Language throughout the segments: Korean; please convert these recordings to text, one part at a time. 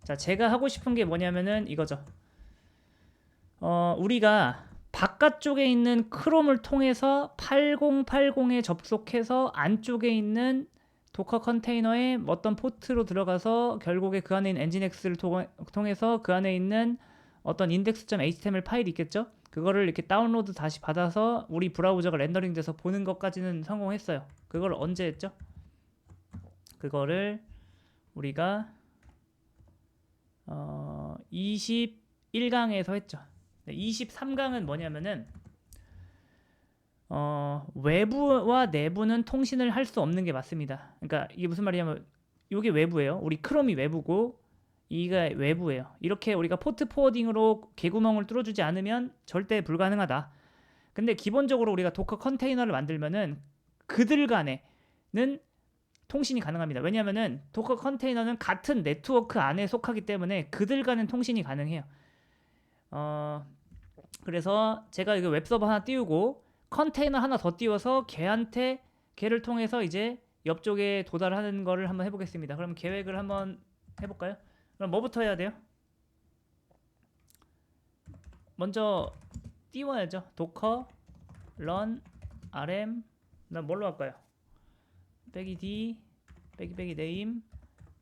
자, 제가 하고 싶은 게 뭐냐면은 이거죠. 우리가 바깥쪽에 있는 크롬을 통해서 8080에 접속해서 안쪽에 있는 도커 컨테이너에 어떤 포트로 들어가서 결국에 그 안에 있는 엔진엑스를 통해서 그 안에 있는 어떤 index.html 파일이 있겠죠? 그거를 이렇게 다운로드 다시 받아서 우리 브라우저가 렌더링 돼서 보는 것까지는 성공했어요. 그걸 언제 했죠? 그거를 우리가 21강에서 했죠. 23강은 뭐냐면은 외부와 내부는 통신을 할 수 없는 게 맞습니다. 그러니까 이게 무슨 말이냐면 이게 외부예요. 우리 크롬이 외부고 이가 외부예요. 이렇게 우리가 포트 포워딩으로 개구멍을 뚫어주지 않으면 절대 불가능하다. 근데 기본적으로 우리가 도커 컨테이너를 만들면은 그들 간에는 통신이 가능합니다. 왜냐하면은 도커 컨테이너는 같은 네트워크 안에 속하기 때문에 그들 간은 통신이 가능해요. 그래서 제가 이거 웹서버 하나 띄우고 컨테이너 하나 더 띄워서 걔를 통해서 이제 옆쪽에 도달하는 거를 한번 해보겠습니다. 그럼 계획을 한번 해볼까요? 그럼 뭐부터 해야 돼요? 먼저 띄워야죠. docker run rm 난 뭘로 할까요? 빼기 d 빼기 name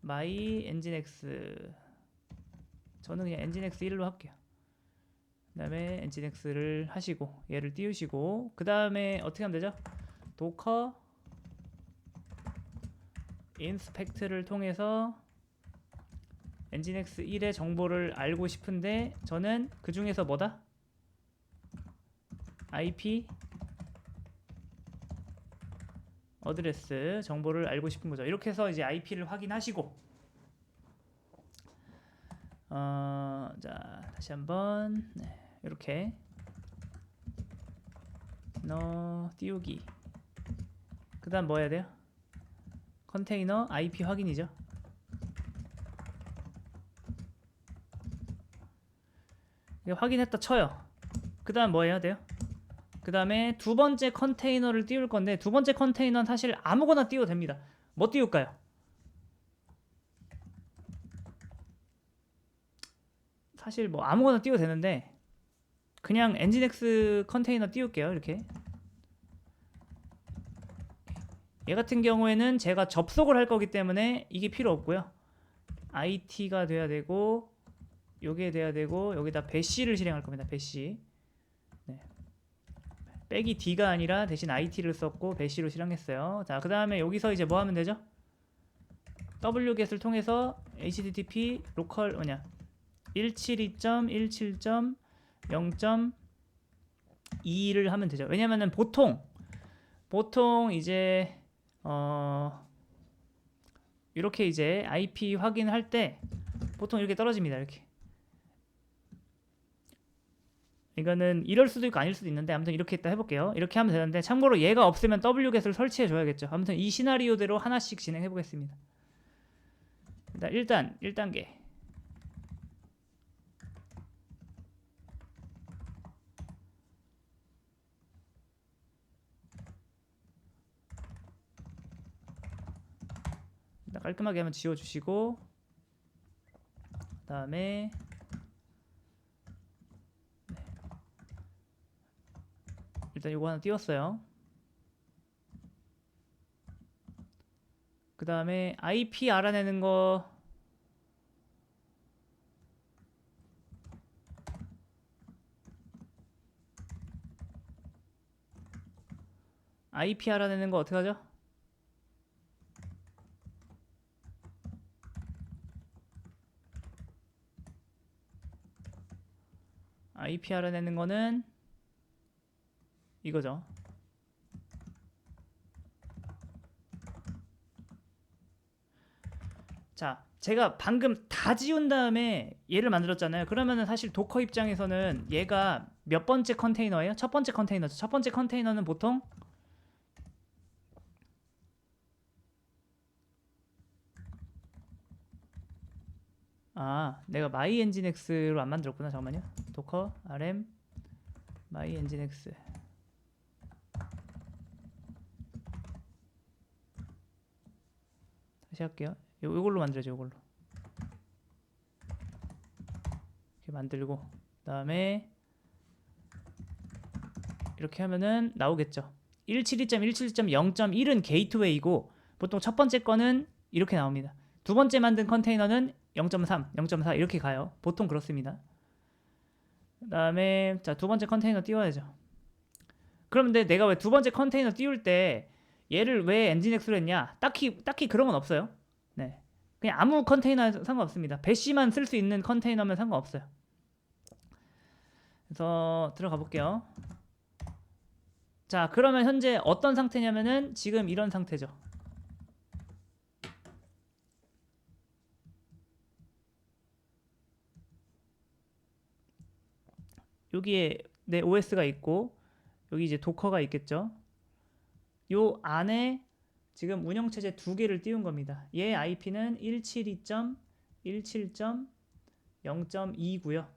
my nginx 저는 그냥 nginx 1로 할게요. 그 다음에 nginx를 하시고 얘를 띄우시고 그 다음에 어떻게 하면 되죠? docker inspect를 통해서 nginx 1의 정보를 알고 싶은데 저는 그 중에서 뭐다? IP 어드레스 정보를 알고 싶은 거죠. 이렇게 해서 이제 IP를 확인하시고 자 다시 한번 이렇게 띄우기 그 다음 뭐 해야 돼요? 컨테이너 IP 확인이죠. 확인했다 쳐요. 그 다음 뭐 해야 돼요? 그 다음에 두 번째 컨테이너를 띄울 건데 두 번째 컨테이너는 사실 아무거나 띄워도 됩니다. 뭐 띄울까요? 사실 뭐 아무거나 띄워도 되는데 그냥 nginx 컨테이너 띄울게요. 이렇게 얘 같은 경우에는 제가 접속을 할 거기 때문에 이게 필요 없고요. IT가 돼야 되고 요게 돼야 되고 여기다 배시를 실행할 겁니다. 배시 빼기 D가 아니라 대신 IT를 썼고 배시로 실행했어요. 자, 그 다음에 여기서 이제 뭐 하면 되죠? wget을 통해서 http 로컬 172.17.0.2를 하면 되죠. 왜냐면은 보통 이제 이렇게 이제 IP 확인할 때 보통 이렇게 떨어집니다. 이렇게 이거는 이럴 수도 있고 아닐 수도 있는데 아무튼 이렇게 일단 해볼게요. 이렇게 하면 되는데 참고로 얘가 없으면 wget을 설치해 줘야겠죠. 아무튼 이 시나리오대로 하나씩 진행해 보겠습니다. 일단 1단계 깔끔하게 한번 지워주시고 그 다음에 일단 이거 하나 띄웠어요. 그 다음에 IP 알아내는 거 IP 알아내는 거 어떻게 하죠? IP 알아내는 거는 이거죠. 자, 제가 방금 다 지운 다음에 얘를 만들었잖아요. 그러면은 사실 도커 입장에서는 얘가 몇 번째 컨테이너예요? 첫 번째 컨테이너죠. 첫 번째 컨테이너는 보통 내가 my nginx로 안 만들었구나. 잠깐만요. docker rm my nginx 다시 할게요. 요걸로 만들어줘. 요걸로. 이렇게 만들고 그다음에 이렇게 하면은 나오겠죠. 172.172.0.1은 게이트웨이고 보통 첫 번째 거는 이렇게 나옵니다. 두 번째 만든 컨테이너는 0.3, 0.4 이렇게 가요. 보통 그렇습니다. 그다음에 자, 두 번째 컨테이너 띄워야죠. 그런데 내가 왜 두 번째 컨테이너 띄울 때 얘를 왜 엔진엑스로 했냐? 딱히 그런 건 없어요. 네. 그냥 아무 컨테이너 상관없습니다. 배시만 쓸 수 있는 컨테이너면 상관없어요. 그래서 들어가 볼게요. 자, 그러면 현재 어떤 상태냐면은 지금 이런 상태죠. 여기에 내 OS가 있고 여기 이제 도커가 있겠죠. 요 안에 지금 운영체제 두 개를 띄운 겁니다. 얘 IP는 172.17.0.2고요.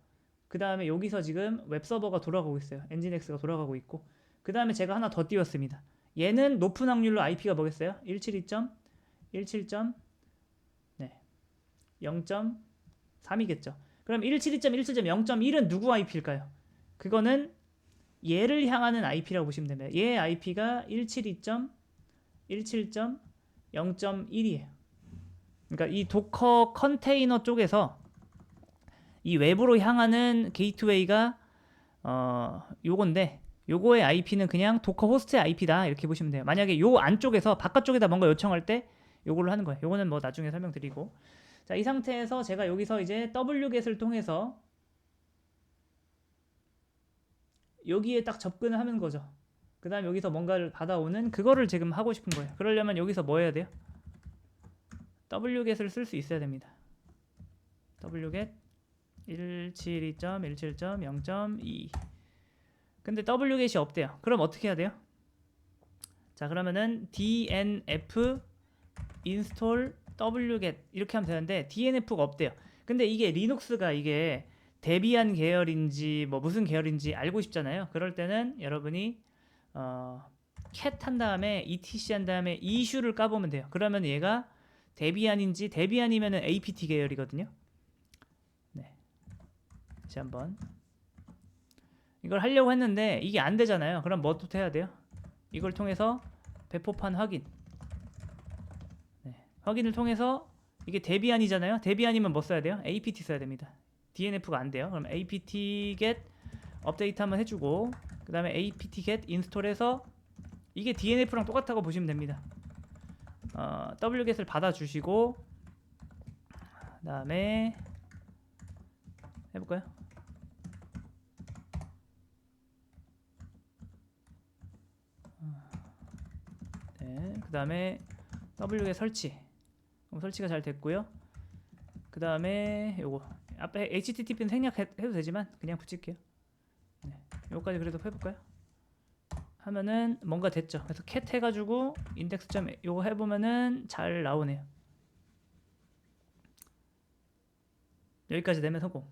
그 다음에 여기서 지금 웹서버가 돌아가고 있어요. 엔진엑스가 돌아가고 있고 그 다음에 제가 하나 더 띄웠습니다. 얘는 높은 확률로 IP가 뭐겠어요? 172.17.0.3이겠죠. 그럼 172.17.0.1은 누구 IP일까요? 그거는 얘를 향하는 IP라고 보시면 됩니다. 얘 IP가 172.17.0.1이에요. 그러니까 이 도커 컨테이너 쪽에서 이 외부로 향하는 게이트웨이가 요건데 요거의 IP는 그냥 도커 호스트의 IP다 이렇게 보시면 돼요. 만약에 요 안쪽에서 바깥쪽에다 뭔가 요청할 때 요걸로 하는 거예요. 요거는 뭐 나중에 설명드리고 자, 이 상태에서 제가 여기서 이제 wget을 통해서 여기에 딱 접근을 하는 거죠. 그 다음 여기서 뭔가를 받아오는 그거를 지금 하고 싶은 거예요. 그러려면 여기서 뭐 해야 돼요? wget을 쓸 수 있어야 됩니다. wget 172.17.0.2 근데 wget이 없대요. 그럼 어떻게 해야 돼요? 자, 그러면은 dnf install wget 이렇게 하면 되는데 dnf가 없대요. 근데 이게 리눅스가 이게 데비안 계열인지 뭐 무슨 계열인지 알고 싶잖아요. 그럴 때는 여러분이 cat 한 다음에 etc 한 다음에 이슈를 까보면 돼요. 그러면 얘가 데비안인지 데비안이면은 apt 계열이거든요. 네. 다시 한번 이걸 하려고 했는데 이게 안 되잖아요. 그럼 뭐부터 해야 돼요? 이걸 통해서 배포판 확인. 네. 확인을 통해서 이게 데비안이잖아요. 데비안이면 뭐 써야 돼요? apt 써야 됩니다. DNF가 안 돼요. 그럼 apt-get 업데이트 한번 해주고 그 다음에 apt-get 인스톨해서 이게 DNF랑 똑같다고 보시면 됩니다. wget을 받아주시고 그 다음에 해볼까요? 네, 그 다음에 wget 설치. 설치가 잘 됐고요. 그 다음에 요거 앞에 HTTP는 생략해도 되지만 그냥 붙일게요. 네, 요거까지 그래도 해볼까요? 하면은 뭔가 됐죠. 그래서 cat 해가지고 index.점 요거 해보면은 잘 나오네요. 여기까지 되면 성공.